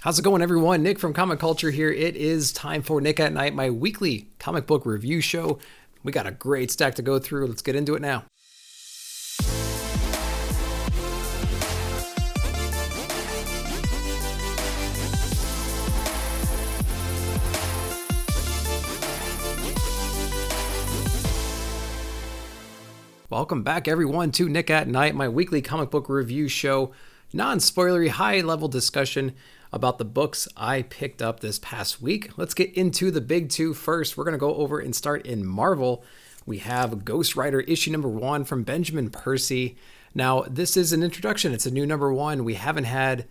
How's it going, everyone? Nick from Comic Culture here. It is time for Nick at Night, my weekly comic book review show. We got a great stack to go through. Let's get into it now. Welcome back, everyone, to Nick at Night, my weekly comic book review show. Non-spoilery, high-level discussion about the books I picked up this past week. Let's get into the big two first. We're going to go over and start in Marvel. We have Ghost Rider issue number 1 from Benjamin Percy. Now, this is an introduction. It's a new number 1. We haven't had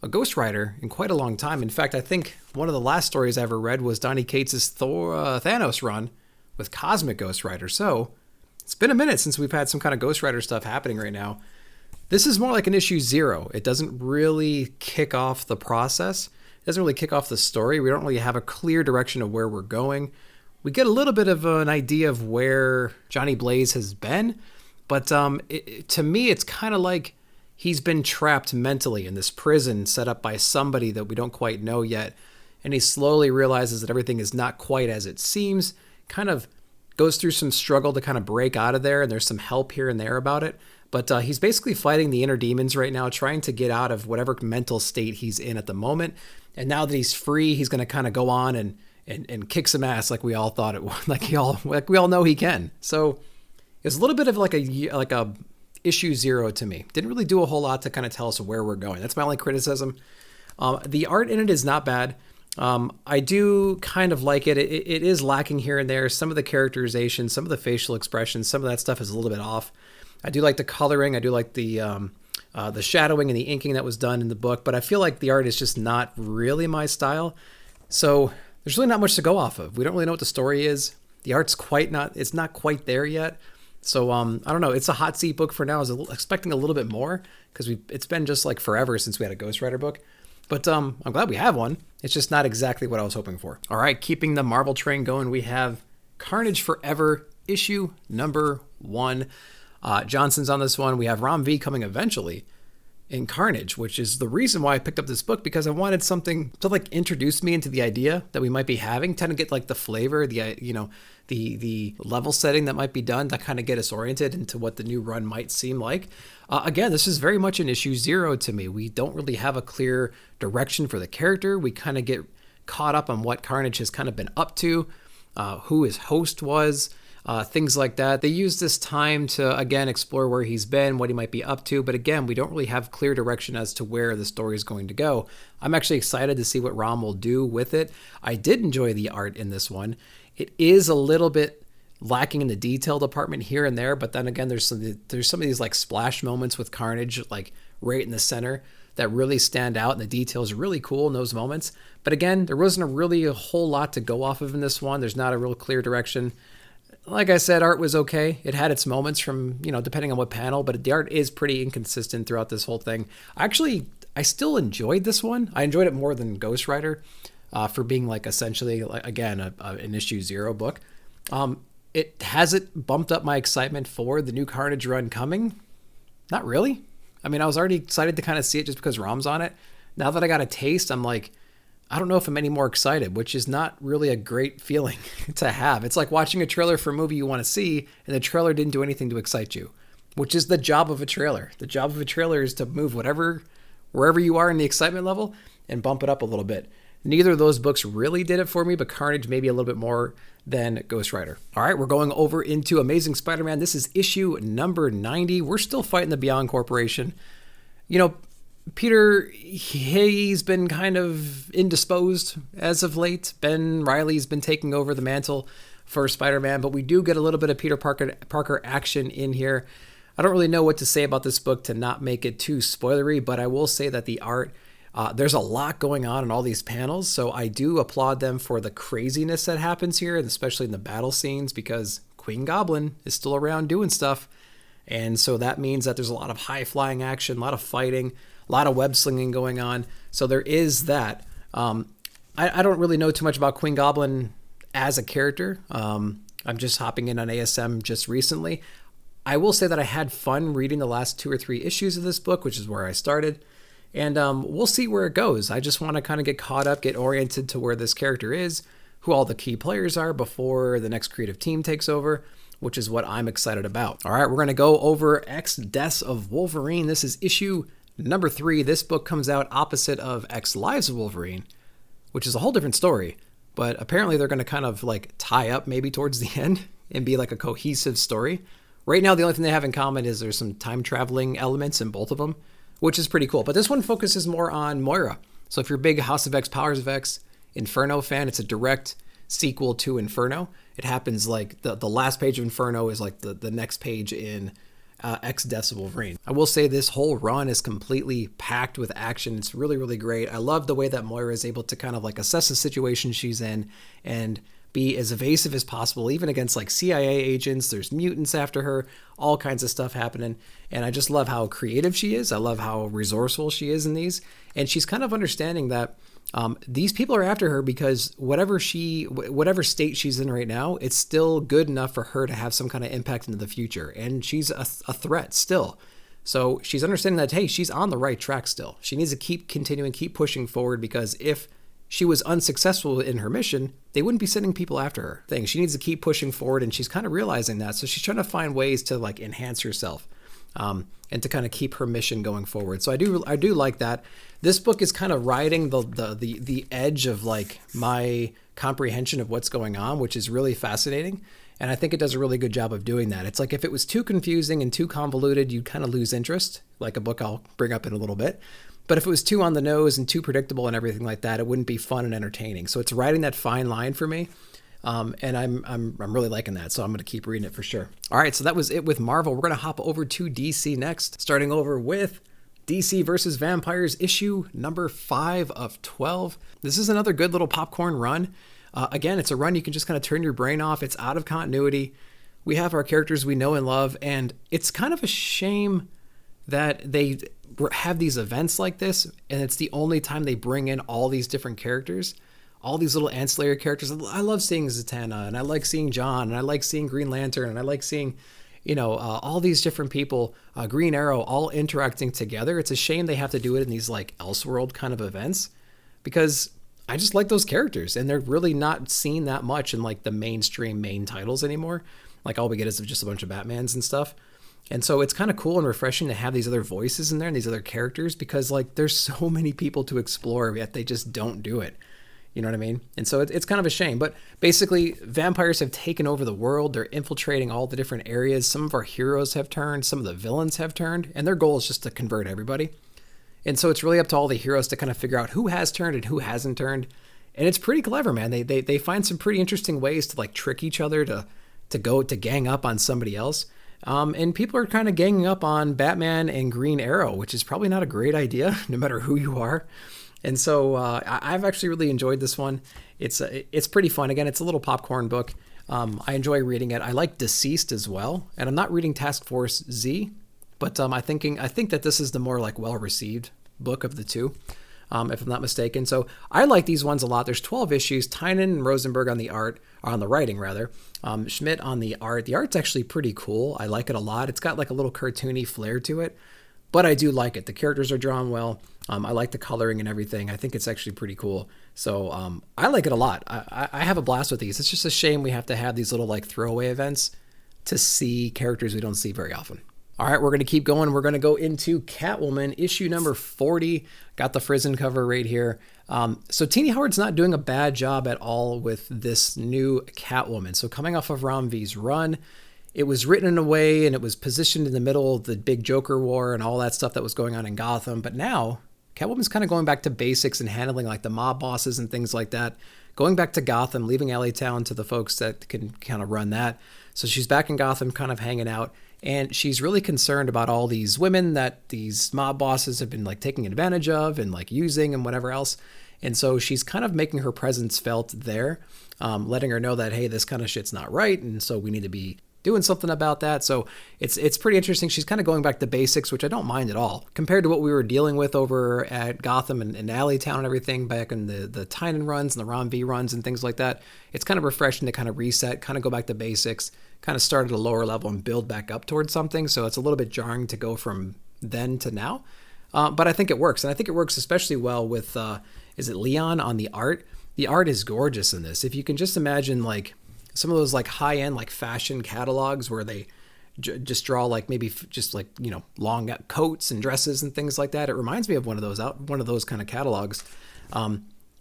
a Ghost Rider in quite a long time. In fact, I think one of the last stories I ever read was Donny Cates' Thanos run with Cosmic Ghost Rider. So it's been a minute since we've had some kind of Ghost Rider stuff happening right now. This is more like an issue 0. It doesn't really kick off the process. It doesn't really kick off the story. We don't really have a clear direction of where we're going. We get a little bit of an idea of where Johnny Blaze has been, but to me, it's kind of like he's been trapped mentally in this prison set up by somebody that we don't quite know yet, and he slowly realizes that everything is not quite as it seems, kind of goes through some struggle to kind of break out of there, and there's some help here and there about it. But he's basically fighting the inner demons right now, trying to get out of whatever mental state he's in at the moment. And now that he's free, he's going to kind of go on and kick some ass like we all thought it was, like we all know he can. So it's a little bit of like a issue 0 to me. Didn't really do a whole lot to kind of tell us where we're going. That's my only criticism. The art in it is not bad. I do kind of like it. It is lacking here and there. Some of the characterization, some of the facial expressions, some of that stuff is a little bit off. I do like the coloring. I do like the shadowing and the inking that was done in the book, but I feel like the art is just not really my style. So there's really not much to go off of. We don't really know what the story is. The art's it's not quite there yet. So I don't know. It's a hot seat book for now. I was expecting a little bit more because it's been just like forever since we had a Ghost Rider book. But I'm glad we have one. It's just not exactly what I was hoping for. All right, keeping the Marvel train going, we have Carnage Forever issue number 1. Johnson's on this one. We have Ram V coming eventually in Carnage, which is the reason why I picked up this book, because I wanted something to like introduce me into the idea that we might be having, kind of get like the flavor, the level setting that might be done to kind of get us oriented into what the new run might seem like. Again, this is very much an issue 0 to me. We don't really have a clear direction for the character. We kind of get caught up on what Carnage has kind of been up to, who his host was, things like that. They use this time to, again, explore where he's been, what he might be up to. But again, we don't really have clear direction as to where the story is going to go. I'm actually excited to see what Ram will do with it. I did enjoy the art in this one. It is a little bit lacking in the detail department here and there, but then again, there's some of these like splash moments with Carnage, like right in the center, that really stand out, and the detail is really cool in those moments. But again, there wasn't a whole lot to go off of in this one. There's not a real clear direction. Like I said, art was okay. It had its moments from, depending on what panel, but the art is pretty inconsistent throughout this whole thing. I still enjoyed this one. I enjoyed it more than Ghost Rider for being like essentially, like, again, an issue 0 book. It hasn't bumped up my excitement for the new Carnage run coming. Not really. I mean, I was already excited to kind of see it just because Ram's on it. Now that I got a taste, I'm like, I don't know if I'm any more excited, which is not really a great feeling to have. It's like watching a trailer for a movie you want to see, and the trailer didn't do anything to excite you, which is the job of a trailer. The job of a trailer is to move wherever you are in the excitement level and bump it up a little bit. Neither of those books really did it for me, but Carnage maybe a little bit more than Ghost Rider. All right, we're going over into Amazing Spider-Man. This is issue number 90. We're still fighting the Beyond Corporation. Peter, he's been kind of indisposed as of late. Ben Reilly's been taking over the mantle for Spider-Man, but we do get a little bit of Peter Parker action in here. I don't really know what to say about this book to not make it too spoilery, but I will say that the art, there's a lot going on in all these panels, so I do applaud them for the craziness that happens here, and especially in the battle scenes, because Queen Goblin is still around doing stuff, and so that means that there's a lot of high-flying action, a lot of fighting, a lot of web slinging going on, so there is that. I don't really know too much about Queen Goblin as a character. I'm just hopping in on ASM just recently. I will say that I had fun reading the last 2 or 3 issues of this book, which is where I started. And we'll see where it goes. I just want to kind of get caught up, get oriented to where this character is, who all the key players are before the next creative team takes over, which is what I'm excited about. All right, we're going to go over X Deaths of Wolverine. This is issue number 3. This book comes out opposite of X Lives of Wolverine, which is a whole different story. But apparently they're going to kind of like tie up maybe towards the end and be like a cohesive story. Right now, the only thing they have in common is there's some time traveling elements in both of them, which is pretty cool. But this one focuses more on Moira. So if you're a big House of X, Powers of X, Inferno fan, it's a direct sequel to Inferno. It happens like the last page of Inferno is like the next page in X Deaths of Wolverine. I will say this whole run is completely packed with action. It's really, really great. I love the way that Moira is able to kind of like assess the situation she's in and be as evasive as possible, even against like CIA agents. There's mutants after her, all kinds of stuff happening. And I just love how creative she is. I love how resourceful she is in these. And she's kind of understanding that these people are after her because whatever state she's in right now, it's still good enough for her to have some kind of impact into the future. And she's a threat still. So she's understanding that, hey, she's on the right track still. She needs to keep continuing, keep pushing forward, because if she was unsuccessful in her mission, they wouldn't be sending people after her. She needs to keep pushing forward, and she's kind of realizing that. So she's trying to find ways to like enhance herself and to kind of keep her mission going forward. So I do like that. This book is kind of riding the edge of like my comprehension of what's going on, which is really fascinating. And I think it does a really good job of doing that. It's like if it was too confusing and too convoluted, you'd kind of lose interest, like a book I'll bring up in a little bit. But if it was too on the nose and too predictable and everything like that, it wouldn't be fun and entertaining. So it's riding that fine line for me. And I'm really liking that. So I'm going to keep reading it for sure. All right. So that was it with Marvel. We're going to hop over to DC next, starting over with DC versus Vampires issue number 5 of 12. This is another good little popcorn run. Again, it's a run you can just kind of turn your brain off. It's out of continuity. We have our characters we know and love. And it's kind of a shame that they have these events like this, and it's the only time they bring in all these different characters, all these little ancillary characters. I love seeing Zatanna, and I like seeing John, and I like seeing Green Lantern, and I like seeing, all these different people, Green Arrow, all interacting together. It's a shame they have to do it in these like Elseworld kind of events, because I just like those characters, and they're really not seen that much in like the mainstream main titles anymore. Like all we get is just a bunch of Batmans and stuff. And so it's kind of cool and refreshing to have these other voices in there and these other characters, because like there's so many people to explore, yet they just don't do it. You know what I mean? And so it's kind of a shame. But basically, vampires have taken over the world. They're infiltrating all the different areas. Some of our heroes have turned. Some of the villains have turned. And their goal is just to convert everybody. And so it's really up to all the heroes to kind of figure out who has turned and who hasn't turned. And it's pretty clever, man. They find some pretty interesting ways to like trick each other to gang up on somebody else. And people are kind of ganging up on Batman and Green Arrow, which is probably not a great idea, no matter who you are. And so I've actually really enjoyed this one. It's pretty fun. Again, it's a little popcorn book. I enjoy reading it. I like Deceased as well. And I'm not reading Task Force Z, but I think that this is the more like well-received book of the two, if I'm not mistaken. So I like these ones a lot. There's 12 issues. Tynan and Rosenberg on the writing rather. Schmidt on the art. The art's actually pretty cool. I like it a lot. It's got like a little cartoony flair to it, but I do like it. The characters are drawn well. I like the coloring and everything. I think it's actually pretty cool. So I like it a lot. I have a blast with these. It's just a shame we have to have these little like throwaway events to see characters we don't see very often. All right, we're going to keep going. We're going to go into Catwoman, issue number 40. Got the Frizen cover right here. So Tini Howard's not doing a bad job at all with this new Catwoman. So coming off of Ram V's run, it was written in a way and it was positioned in the middle of the big Joker war and all that stuff that was going on in Gotham. But now Catwoman's kind of going back to basics and handling like the mob bosses and things like that. Going back to Gotham, leaving LA Town to the folks that can kind of run that. So she's back in Gotham kind of hanging out. And she's really concerned about all these women that these mob bosses have been like taking advantage of and like using and whatever else. And so she's kind of making her presence felt there, letting her know that, hey, this kind of shit's not right. And so we need to be doing something about that. So it's pretty interesting. She's kind of going back to basics, which I don't mind at all, compared to what we were dealing with over at Gotham and Alley Town and everything back in the Tynan runs and the Ron V runs and things like that. It's kind of refreshing to kind of reset, kind of go back to basics, kind of start at a lower level and build back up towards something. So it's a little bit jarring to go from then to now. But I think it works. And I think it works especially well with, is it Leon on the art? The art is gorgeous in this. If you can just imagine like some of those like high-end like fashion catalogs where they just draw like maybe just like, you know, long coats and dresses and things like that. It reminds me of one of those kind of catalogs.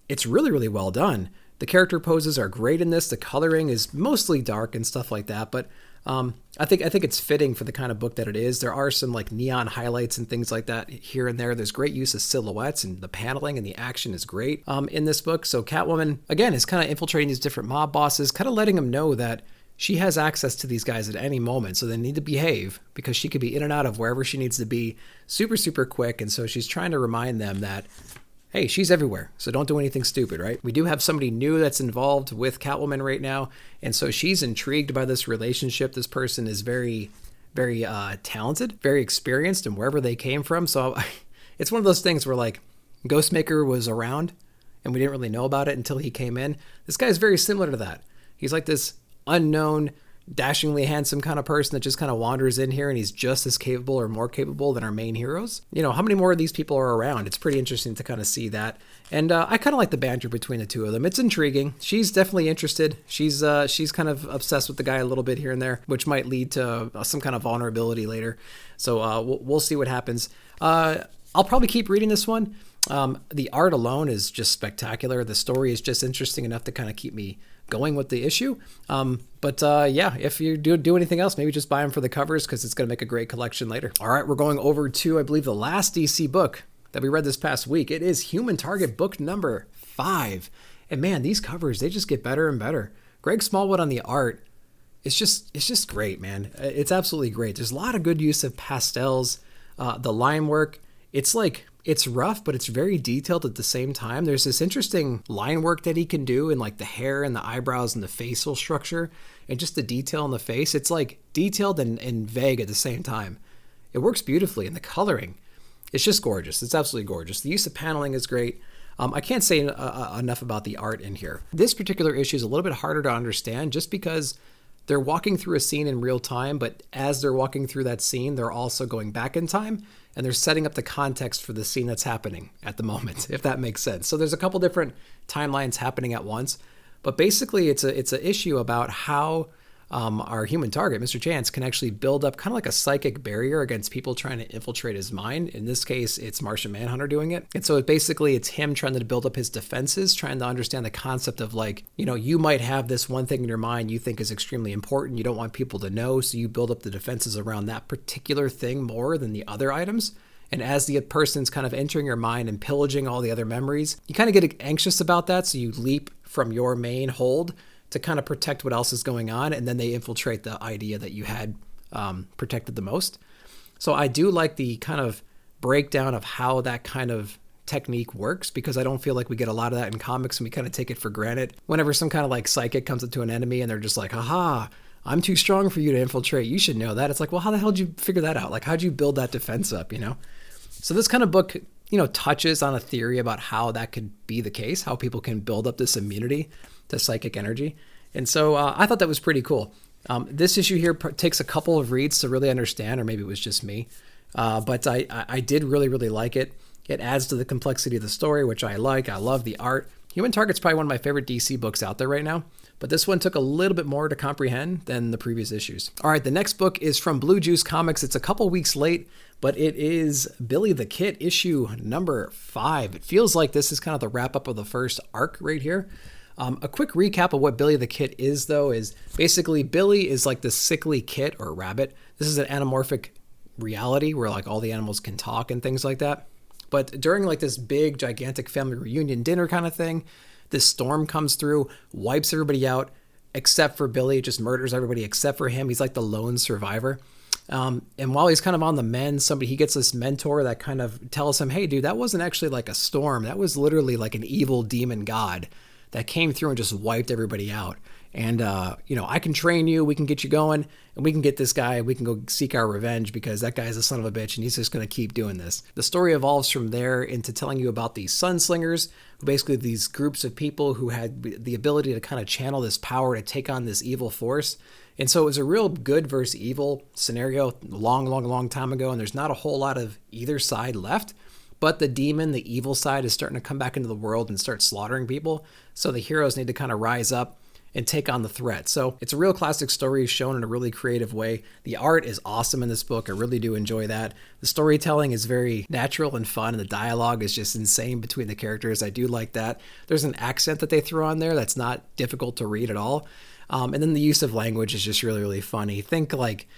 It's really, really well done. The character poses are great in this. The coloring is mostly dark and stuff like that, but I think it's fitting for the kind of book that it is. There are some like neon highlights and things like that here and there. There's great use of silhouettes, and the paneling and the action is great in this book. So Catwoman, again, is kind of infiltrating these different mob bosses, kind of letting them know that she has access to these guys at any moment. So they need to behave because she could be in and out of wherever she needs to be super, super quick. And so she's trying to remind them that, hey, she's everywhere, so don't do anything stupid, right? We do have somebody new that's involved with Catwoman right now, and so she's intrigued by this relationship. This person is very, very talented, very experienced, and wherever they came from. So it's one of those things where, like, Ghostmaker was around, and we didn't really know about it until he came in. This guy is very similar to that. He's like this unknown, dashingly handsome kind of person that just kind of wanders in here, and he's just as capable or more capable than our main heroes. You know, how many more of these people are around? It's pretty interesting to kind of see that. And I kind of like the banter between the two of them. It's intriguing. She's definitely interested. She's kind of obsessed with the guy a little bit here and there, which might lead to some kind of vulnerability later. So we'll see what happens. I'll probably keep reading this one. The art alone is just spectacular. The story is just interesting enough to kind of keep me going with the issue. But yeah, if you do anything else, maybe just buy them for the covers because it's going to make a great collection later. All right, we're going over to, I believe, the last DC book that we read this past week. It is Human Target book number 5. And man, these covers, they just get better and better. Greg Smallwood on the art, it's just great, man. It's absolutely great. There's a lot of good use of pastels. The line work, it's rough, but it's very detailed at the same time. There's this interesting line work that he can do in like the hair and the eyebrows and the facial structure and just the detail in the face. It's like detailed and vague at the same time. It works beautifully, and the coloring, it's just gorgeous. It's absolutely gorgeous. The use of paneling is great. I can't say enough about the art in here. This particular issue is a little bit harder to understand just because they're walking through a scene in real time, but as they're walking through that scene, they're also going back in time, and they're setting up the context for the scene that's happening at the moment, if that makes sense. So there's a couple different timelines happening at once, but basically it's an issue about how our human target, Mr. Chance, can actually build up kind of like a psychic barrier against people trying to infiltrate his mind. In this case, it's Martian Manhunter doing it. And so it's him trying to build up his defenses, trying to understand the concept of like, you know, you might have this one thing in your mind you think is extremely important. You don't want people to know. So you build up the defenses around that particular thing more than the other items. And as the person's kind of entering your mind and pillaging all the other memories, you kind of get anxious about that. So you leap from your main hold to kind of protect what else is going on, and then they infiltrate the idea that you had protected the most. So I do like the kind of breakdown of how that kind of technique works, because I don't feel like we get a lot of that in comics, and we kind of take it for granted. Whenever some kind of like psychic comes into an enemy and they're just like, haha, I'm too strong for you to infiltrate, you should know that. It's like, well, how the hell did you figure that out? Like, how'd you build that defense up, you know? So this kind of book, you know, touches on a theory about how that could be the case, how people can build up this immunity to psychic energy. And so I thought that was pretty cool. This issue here takes a couple of reads to really understand, or maybe it was just me. But I did really, really like it. It adds to the complexity of the story, which I like. I love the art. Human Target's probably one of my favorite DC books out there right now, but this one took a little bit more to comprehend than the previous issues. All right, the next book is from Blue Juice Comics. It's a couple weeks late, but it is Billy the Kid issue number 5. It feels like this is kind of the wrap up of the first arc right here. A quick recap of what Billy the Kid is, though, is basically Billy is like this sickly kit or rabbit. This is an anamorphic reality where like all the animals can talk and things like that. But during like this big, gigantic family reunion dinner kind of thing, this storm comes through, wipes everybody out, except for Billy. It just murders everybody except for him. He's like the lone survivor. And while he's kind of on the mend, he gets this mentor that kind of tells him, hey, dude, that wasn't actually like a storm. That was literally like an evil demon god that came through and just wiped everybody out. And, you know, I can train you, we can get you going, and we can get this guy, we can go seek our revenge because that guy's a son of a bitch and he's just going to keep doing this. The story evolves from there into telling you about these sunslingers, who basically these groups of people who had the ability to kind of channel this power to take on this evil force. And so it was a real good versus evil scenario long time ago, and there's not a whole lot of either side left. but the demon, the evil side, is starting to come back into the world and start slaughtering people. So the heroes need to kind of rise up and take on the threat. So it's a real classic story shown in a really creative way. The art is awesome in this book. I really do enjoy that. The storytelling is very natural and fun, and the dialogue is just insane between the characters. I do like that. There's an accent that they throw on there that's not difficult to read at all. And then the use of language is just really, really funny. Think like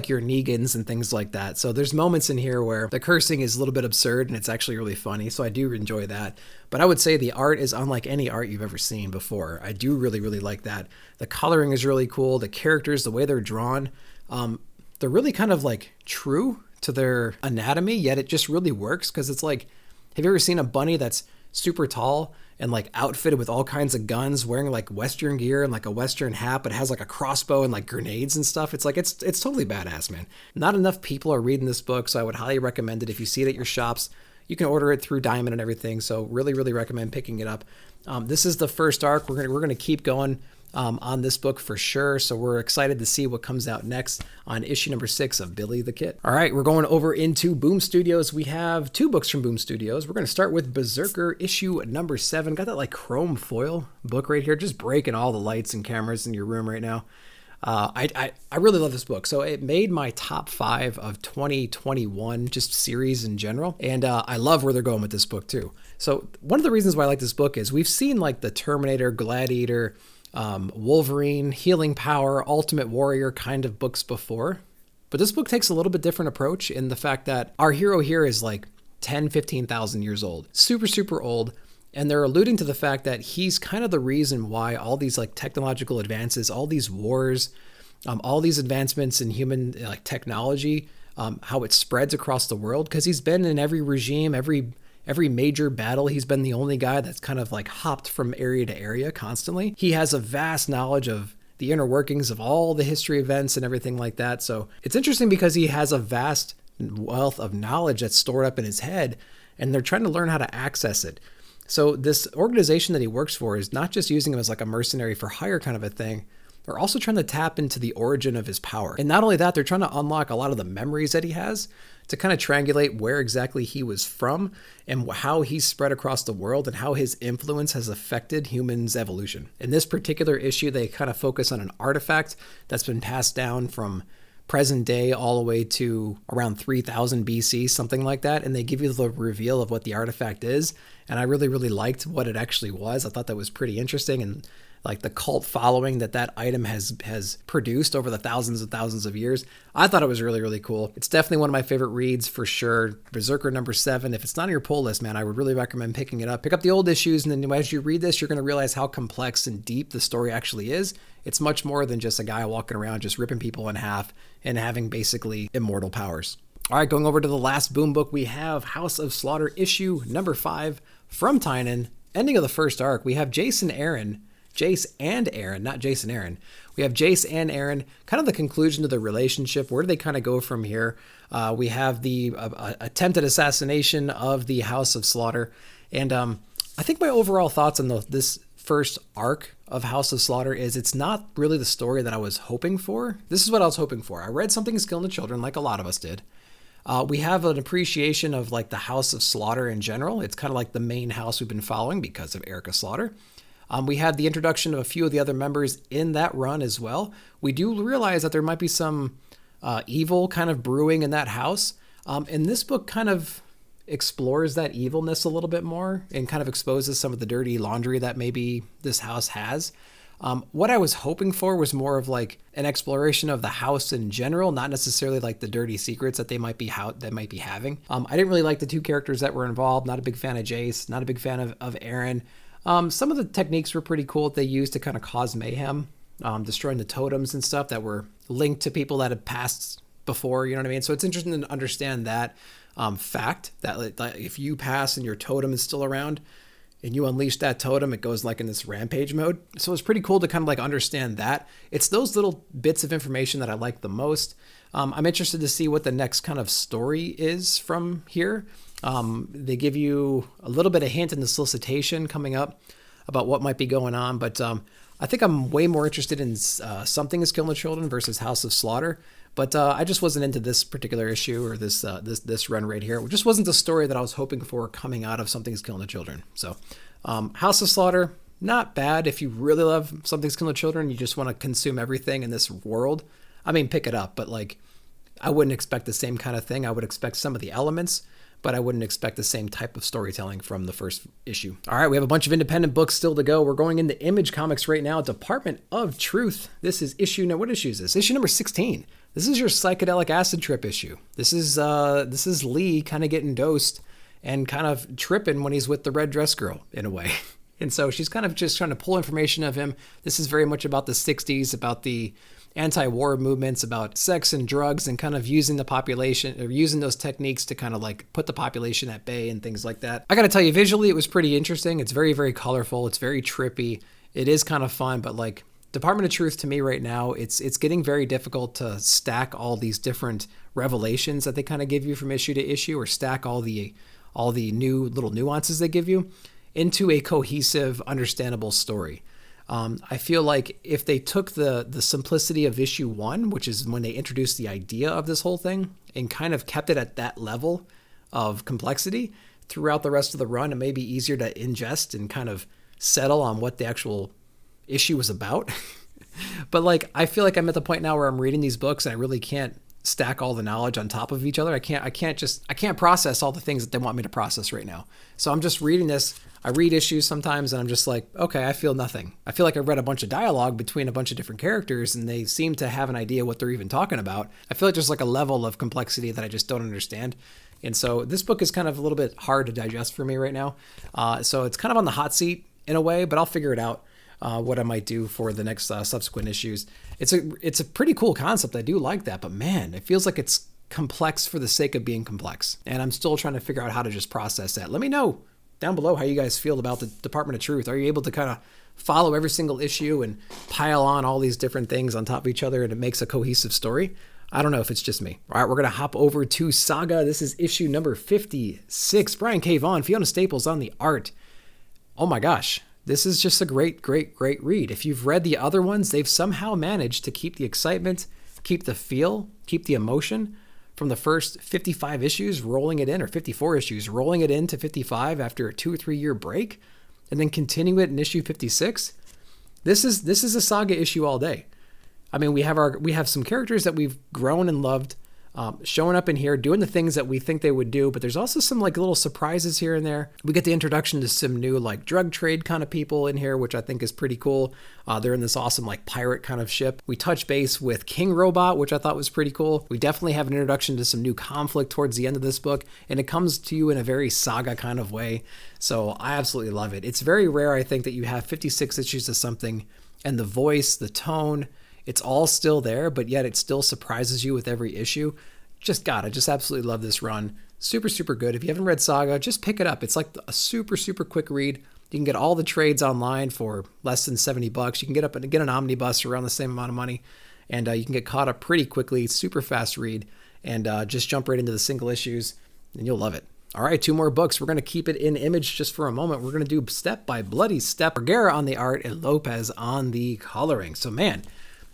your Negans and things like that. So there's moments in here where the cursing is a little bit absurd and it's actually really funny. So I do enjoy that. But I would say the art is unlike any art you've ever seen before. I do really, really like that. The coloring is really cool. The characters, the way they're drawn, they're really kind of like true to their anatomy, yet it just really works because it's like, have you ever seen a bunny that's super tall and like outfitted with all kinds of guns, wearing like Western gear and like a Western hat, but has like a crossbow and like grenades and stuff? It's like, it's totally badass, man. Not enough people are reading this book, so I would highly recommend it. If you see it at your shops, you can order it through Diamond and everything. So really, really recommend picking it up. This is the first arc. We're gonna keep going on this book for sure. So we're excited to see what comes out next on issue number 6 of Billy the Kid. All right, we're going over into Boom Studios. We have 2 books from Boom Studios. We're going to start with Berserker issue number 7. Got that like chrome foil book right here, just breaking all the lights and cameras in your room right now. I really love this book. So it made my top 5 of 2021, just series in general. And I love where they're going with this book too. So one of the reasons why I like this book is we've seen like the Terminator, Gladiator, Wolverine, Healing Power, Ultimate Warrior kind of books before. But this book takes a little bit different approach in the fact that our hero here is like 10, 15,000 years old. Super, super old. And they're alluding to the fact that he's kind of the reason why all these like technological advances, all these wars, all these advancements in human like technology, how it spreads across the world. Because he's been in every regime, every major battle. He's been the only guy that's kind of like hopped from area to area constantly. He has a vast knowledge of the inner workings of all the history events and everything like that. So it's interesting because he has a vast wealth of knowledge that's stored up in his head, and they're trying to learn how to access it. So this organization that he works for is not just using him as like a mercenary for hire kind of a thing. They're also trying to tap into the origin of his power. And not only that, they're trying to unlock a lot of the memories that he has to kind of triangulate where exactly he was from and how he's spread across the world and how his influence has affected humans' evolution. In this particular issue, they kind of focus on an artifact that's been passed down from present day all the way to around 3000 BC, something like that. And they give you the reveal of what the artifact is. And I really, really liked what it actually was. I thought that was pretty interesting. And like the cult following that item has produced over the thousands and thousands of years. I thought it was really, really cool. It's definitely one of my favorite reads for sure. Berserker number 7. If it's not on your pull list, man, I would really recommend picking it up. Pick up the old issues, and then as you read this, you're going to realize how complex and deep the story actually is. It's much more than just a guy walking around just ripping people in half and having basically immortal powers. All right, going over to the last Boom book, we have House of Slaughter issue number 5 from Tynan. Ending of the first arc, we have Jace and Aaron, not Jason Aaron. We have Jace and Aaron, kind of the conclusion to the relationship. Where do they kind of go from here? We have the attempted assassination of the House of Slaughter. And I think my overall thoughts on this first arc of House of Slaughter is it's not really the story that I was hoping for. This is what I was hoping for. I read Something is Killing the Children, like a lot of us did. We have an appreciation of like the House of Slaughter in general. It's kind of like the main house we've been following because of Erica Slaughter. We had the introduction of a few of the other members in that run as well. We do realize that there might be some evil kind of brewing in that house. And this book kind of explores that evilness a little bit more and kind of exposes some of the dirty laundry that maybe this house has. What I was hoping for was more of like an exploration of the house in general, not necessarily like the dirty secrets that they might be having. I didn't really like the 2 characters that were involved. Not a big fan of Jace, not a big fan of Aaron. Some of the techniques were pretty cool that they used to kind of cause mayhem, destroying the totems and stuff that were linked to people that had passed before, you know what I mean? So it's interesting to understand that fact that if you pass and your totem is still around and you unleash that totem, it goes like in this rampage mode. So it's pretty cool to kind of like understand that. It's those little bits of information that I like the most. I'm interested to see what the next kind of story is from here. They give you a little bit of hint in the solicitation coming up about what might be going on, but I think I'm way more interested in Something is Killing the Children versus House of Slaughter. But I just wasn't into this particular issue or this run right here. It just wasn't the story that I was hoping for coming out of Something's Killing the Children. So House of Slaughter, not bad. If you really love Something's Killing the Children, you just want to consume everything in this world, I mean, pick it up. But like, I wouldn't expect the same kind of thing. I would expect some of the elements, but I wouldn't expect the same type of storytelling from the first issue. All right, we have a bunch of independent books still to go. We're going into Image Comics right now, Department of Truth. This is what issue is this? Issue number 16. This is your psychedelic acid trip issue. This is Lee kind of getting dosed and kind of tripping when he's with the red dress girl in a way. And so she's kind of just trying to pull information of him. This is very much about the 60s, about the anti-war movements, about sex and drugs, and kind of using the population or using those techniques to kind of like put the population at bay and things like that. I got to tell you, visually, it was pretty interesting. It's very, very colorful. It's very trippy. It is kind of fun, but like Department of Truth to me right now, it's getting very difficult to stack all these different revelations that they kind of give you from issue to issue, or stack all the new little nuances they give you into a cohesive, understandable story. I feel like if they took the simplicity of issue 1, which is when they introduced the idea of this whole thing, and kind of kept it at that level of complexity throughout the rest of the run, it may be easier to ingest and kind of settle on what the actual issue was about. But like, I feel like I'm at the point now where I'm reading these books and I really can't stack all the knowledge on top of each other. I can't process all the things that they want me to process right now. So I'm just reading this. I read issues sometimes and I'm just like, okay, I feel nothing. I feel like I've read a bunch of dialogue between a bunch of different characters and they seem to have an idea what they're even talking about. I feel like there's like a level of complexity that I just don't understand. And so this book is kind of a little bit hard to digest for me right now. So it's kind of on the hot seat in a way, but I'll figure it out. What I might do for the next subsequent issues. It's a pretty cool concept. I do like that, but man, it feels like it's complex for the sake of being complex. And I'm still trying to figure out how to just process that. Let me know down below how you guys feel about the Department of Truth. Are you able to kind of follow every single issue and pile on all these different things on top of each other and it makes a cohesive story? I don't know if it's just me. All right, we're going to hop over to Saga. This is issue number 56. Brian K. Vaughan, Fiona Staples on the art. Oh my gosh. This is just a great, great, great read. If you've read the other ones, they've somehow managed to keep the excitement, keep the feel, keep the emotion from the first 55 issues, rolling it in, or 54 issues, rolling it into 55 after a 2 or 3 year break, and then continue it in issue 56. This is a Saga issue all day. I mean, we have some characters that we've grown and loved, showing up in here, doing the things that we think they would do, but there's also some like little surprises here and there. We get the introduction to some new like drug trade kind of people in here, which I think is pretty cool. They're in this awesome like pirate kind of ship. We touch base with King Robot, which I thought was pretty cool. We definitely have an introduction to some new conflict towards the end of this book, and it comes to you in a very Saga kind of way. So I absolutely love it. It's very rare, I think, that you have 56 issues of something and the voice, the tone, it's all still there, but yet it still surprises you with every issue. I just absolutely love this run. Super, super good. If you haven't read Saga, just pick it up. It's like a super, super quick read. You can get all the trades online for less than $70. You can get an omnibus around the same amount of money, and you can get caught up pretty quickly. Super fast read, and just jump right into the single issues, and you'll love it. All right, 2 more books. We're going to keep it in Image just for a moment. We're going to do Step by Bloody Step. BRZRKR on the art and Lopez on the coloring. So man,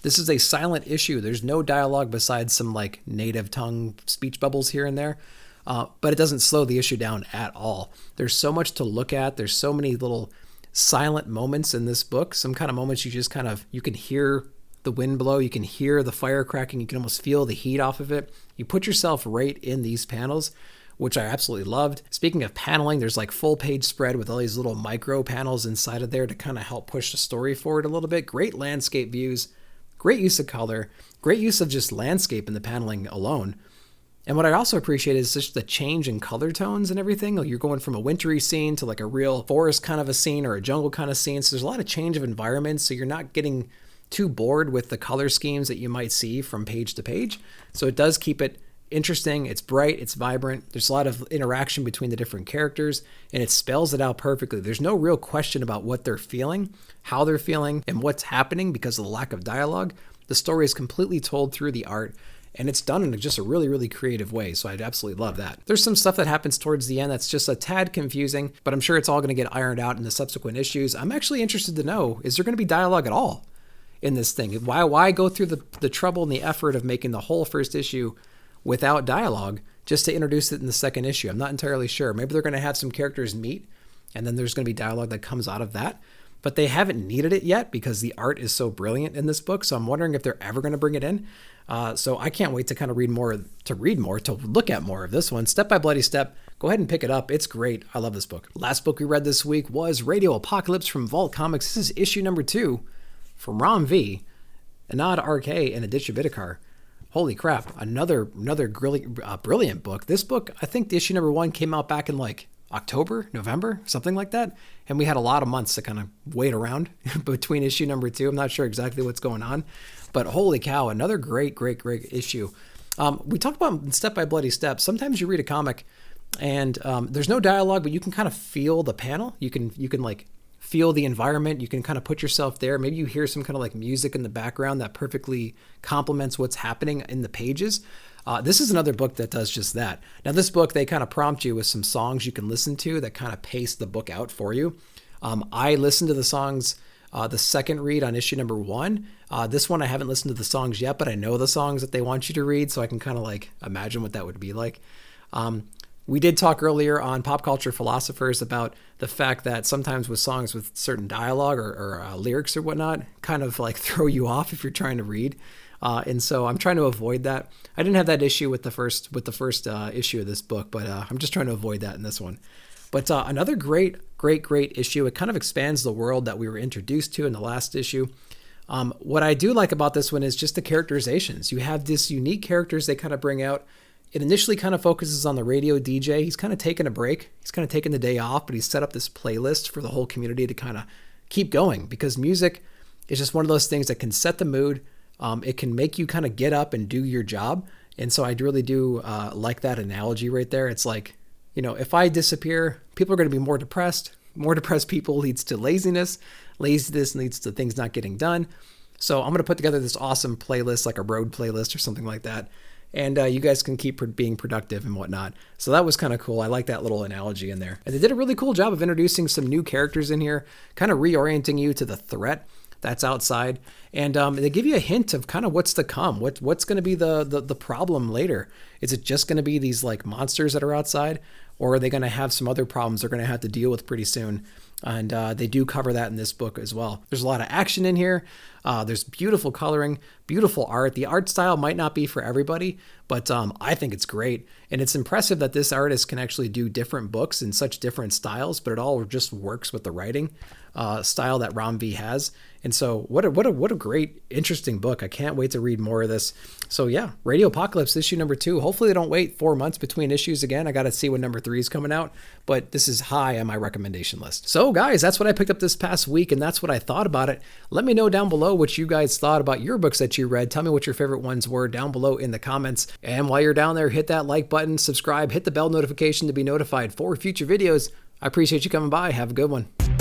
this is a silent issue. There's no dialogue besides some like native tongue speech bubbles here and there, but it doesn't slow the issue down at all. There's so much to look at. There's so many little silent moments in this book. Some kind of moments you can hear the wind blow. You can hear the fire cracking. You can almost feel the heat off of it. You put yourself right in these panels, which I absolutely loved. Speaking of paneling, there's like full page spread with all these little micro panels inside of there to kind of help push the story forward a little bit. Great landscape views. Great use of color, great use of just landscape in the paneling alone. And what I also appreciate is just the change in color tones and everything. Like you're going from a wintry scene to like a real forest kind of a scene or a jungle kind of scene. So there's a lot of change of environments. So you're not getting too bored with the color schemes that you might see from page to page. So it does keep it interesting. It's bright, it's vibrant. There's a lot of interaction between the different characters, and it spells it out perfectly. There's no real question about what they're feeling, how they're feeling, and what's happening because of the lack of dialogue. The story is completely told through the art, And it's done in just a really, really creative way. So I'd absolutely love that. There's some stuff that happens towards the end that's just a tad confusing, but I'm sure it's all going to get ironed out in the subsequent issues. I'm actually interested to know, is there going to be dialogue at all in this thing? Why go through the trouble and the effort of making the whole first issue without dialogue just to introduce it in the second issue? I'm not entirely sure. Maybe they're going to have some characters meet and then there's going to be dialogue that comes out of that. But they haven't needed it yet because the art is so brilliant in this book. So I'm wondering if they're ever going to bring it in. So I can't wait to kind of to look at more of this one. Step by Bloody Step. Go ahead and pick it up. It's great. I love this book. Last book we read this week was Radio Apocalypse from Vault Comics. This is issue number 2 from Rom V, Anand RK, and Aditya Bidikar. Holy crap. Another brilliant book. This book, I think the issue number 1 came out back in like October, November, something like that. And we had a lot of months to kind of wait around between issue number 2. I'm not sure exactly what's going on, but holy cow, another great issue. We talked about Step by Bloody Step. Sometimes you read a comic and there's no dialogue, but you can kind of feel the panel. You can like feel the environment. You can kind of put yourself there. Maybe you hear some kind of like music in the background that perfectly complements what's happening in the pages. This is another book that does just that. Now, this book, they kind of prompt you with some songs you can listen to that kind of pace the book out for you. I listened to the songs, the second read on issue number 1. This one, I haven't listened to the songs yet, but I know the songs that they want you to read, so I can kind of like imagine what that would be like. We did talk earlier on Pop Culture Philosophers about the fact that sometimes with songs with certain dialogue or lyrics or whatnot, kind of like throw you off if you're trying to read. And so I'm trying to avoid that. I didn't have that issue with the first issue of this book, but I'm just trying to avoid that in this one. But another great issue. It kind of expands the world that we were introduced to in the last issue. What I do like about this one is just the characterizations. You have this unique characters they kind of bring out. It initially kind of focuses on the radio DJ. He's kind of taking a break. He's kind of taking the day off, but he's set up this playlist for the whole community to kind of keep going, because music is just one of those things that can set the mood. It can make you kind of get up and do your job. And so I really do like that analogy right there. It's like, if I disappear, people are going to be more depressed. More depressed people leads to laziness. Laziness leads to things not getting done. So I'm going to put together this awesome playlist, like a road playlist or something like that. And you guys can keep being productive and whatnot. So that was kind of cool. I like that little analogy in there. And they did a really cool job of introducing some new characters in here, kind of reorienting you to the threat that's outside. And they give you a hint of kind of what's to come. What's going to be the problem later? Is it just going to be these like monsters that are outside? Or are they going to have some other problems they're going to have to deal with pretty soon? And they do cover that in this book as well. There's a lot of action in here. There's beautiful coloring, beautiful art. The art style might not be for everybody, but I think it's great. And it's impressive that this artist can actually do different books in such different styles, but it all just works with the writing style that Rom V has. And so what a great, interesting book. I can't wait to read more of this. So yeah, Radio Apocalypse issue number 2. Hopefully they don't wait 4 months between issues again. I got to see when number 3 is coming out, but this is high on my recommendation list. So guys, that's what I picked up this past week, and that's what I thought about it. Let me know down below what you guys thought about your books that you read. Tell me what your favorite ones were down below in the comments. And while you're down there, hit that like button, subscribe, hit the bell notification to be notified for future videos. I appreciate you coming by. Have a good one.